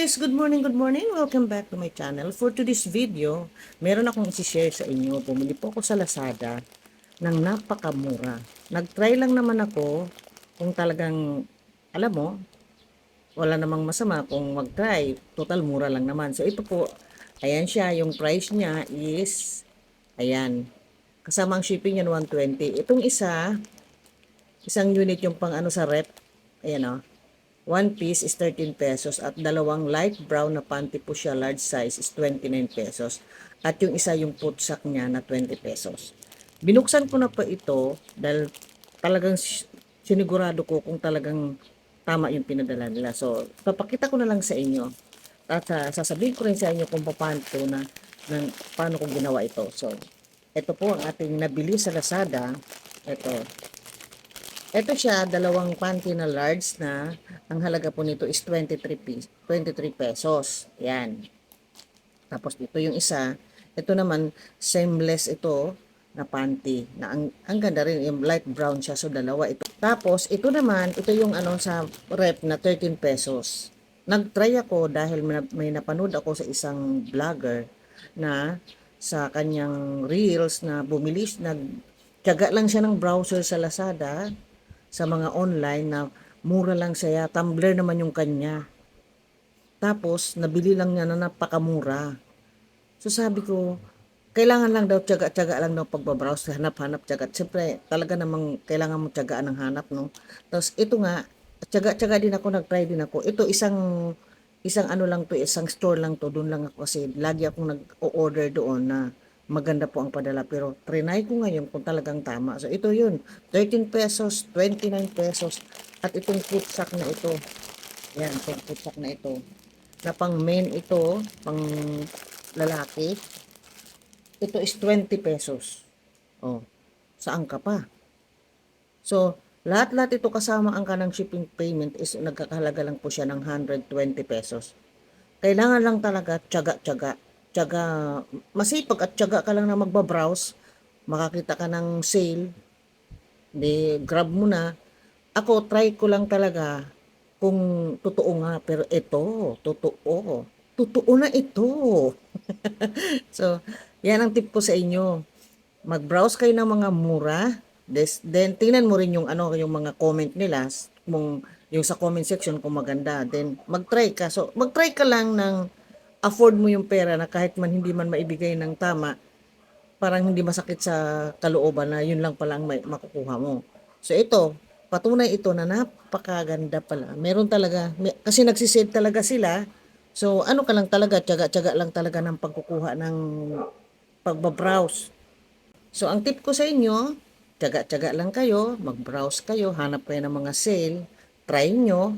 guys, good morning, good morning. Welcome back to my channel. For today's video, meron akong isi-share sa inyo. Bumili po ako sa Lazada ng napakamura. Nag-try lang naman ako kung talagang, alam mo, wala namang masama kung mag-try. Total mura lang naman. So ito po, ayan siya. Yung price niya is, ayan. Kasama ang shipping yan, 120. Itong isang unit yung pang ano sa rep. Ayan o. One piece is 13 pesos at dalawang light brown na panty po siya large size is 29 pesos. At yung isa yung putsak niya na 20 pesos. Binuksan ko na pa ito dahil talagang sinigurado ko kung talagang tama yung pinadala nila. So, papakita ko na lang sa inyo. At sasabihin ko rin sa inyo kung paano ko ginawa ito. So, ito po ang ating nabili sa Lazada. Ito siya, dalawang panty na large na ang halaga po nito is 23 pesos. Yan. Tapos ito yung isa. Ito naman, seamless ito na panty. Na ang ganda rin, yung light brown siya. So, dalawa ito. Tapos, ito naman, ito yung ano sa rep na 13 pesos. Nag-try ako dahil may napanood ako sa isang vlogger na sa kanyang reels na bumili, nagtiyaga lang siya ng browser sa Lazada sa mga online na mura lang siya, tumbler naman yung kanya. Tapos, nabili lang niya na napakamura. So, sabi ko, kailangan lang daw, tiyaga-tiyaga lang daw pagbabrowse, hanap-hanap, tiyaga. Siyempre, talaga namang kailangan mo tiyagaan ng hanap, no? Tapos, ito nga, tiyaga-tiyaga din ako, nag-try din ako. Ito, isang ano lang to, isang store lang to, doon lang ako kasi lagi akong nag-o-order doon na maganda po ang padala, pero trinay ko ngayon kung talagang tama. So ito yun, 13 pesos, 29 pesos, at itong food sack na ito, yan, itong food sack na ito, na pang men ito, pang lalaki, ito is 20 pesos. Oh, saan ka pa? So, lahat-lahat ito kasama ang kanang shipping payment is nagkakahalaga lang po siya ng 120 pesos. Kailangan lang talaga tiyaga-tiyaga. Tiyaga, masipag at tiyaga ka lang na magbabrowse, makakita ka ng sale, di grab mo na. Ako, try ko lang talaga kung totoo nga, pero ito, totoo. Totoo na ito. So, yan ang tip ko sa inyo. Mag-browse kayo ng mga mura, then tingnan mo rin yung ano, yung mga comment nila, kung yung sa comment section kung maganda, then mag-try ka. So, mag-try ka lang ng afford mo yung pera na kahit man hindi man maibigay ng tama, parang hindi masakit sa kalooban na yun lang pala ang makukuha mo. So, ito, patunay ito na napakaganda pala. Meron talaga, kasi nagsisave talaga sila. So, ano ka lang talaga, tiyaga-tiyaga lang talaga ng pagkukuha ng pagbabrowse. So, ang tip ko sa inyo, tiyaga-tiyaga lang kayo, mag-browse kayo, hanap kayo ng mga sale, try nyo,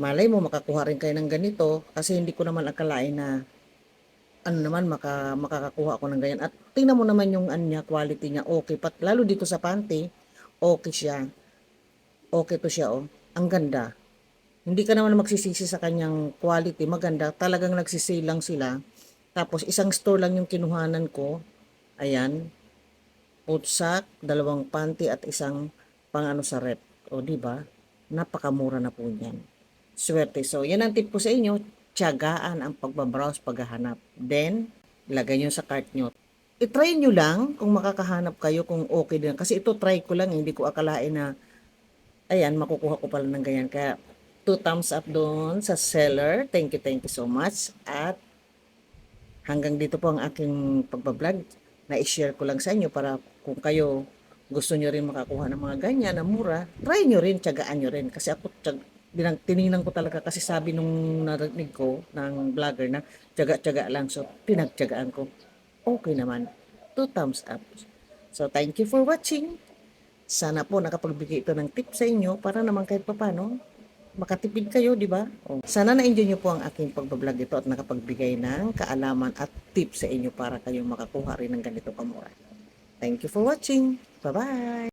malay mo makakuha rin kayo ng ganito, kasi hindi ko naman akalain na ano naman makakakuha ako ng ganyan. At tingnan mo naman yung anya, quality niya, okay. Lalo dito sa panty, okay siya. Okay to siya, oh. Ang ganda. Hindi ka naman magsisisi sa kanyang quality, maganda. Talagang nagsisale lang sila. Tapos isang store lang yung kinuhanan ko. Ayan, putsak, dalawang panty at isang pang ano sa rep. O di ba? Napakamura na po niyan. Swerte. So, yan ang tip ko sa inyo. Tiyagaan ang pagbabrowse, paghahanap. Then, lagay nyo sa cart nyo. I-try nyo lang kung makakahanap kayo kung okay din. Kasi ito try ko lang, hindi ko akalain na ayan, makukuha ko pala ng ganyan. Kaya 2 thumbs up doon sa seller. Thank you so much. At hanggang dito po ang aking pagbablog. Na-share ko lang sa inyo para kung kayo gusto nyo rin makakuha ng mga ganyan na mura, try nyo rin, tiyagaan nyo rin. Kasi ako, tinignan ko talaga kasi sabi nung narinig ko ng vlogger na tiyaga-tiyaga lang. So, pinagtiyagaan ko. Okay naman. 2 thumbs up. So, thank you for watching. Sana po nakapagbigay ito ng tip sa inyo para naman kahit papano makatipid kayo, di ba? Oh. Sana na-enjoy nyo po ang aking pagbablog ito at nakapagbigay ng kaalaman at tip sa inyo para kayong makakuha rin ng ganito kamura. Thank you for watching. Bye-bye!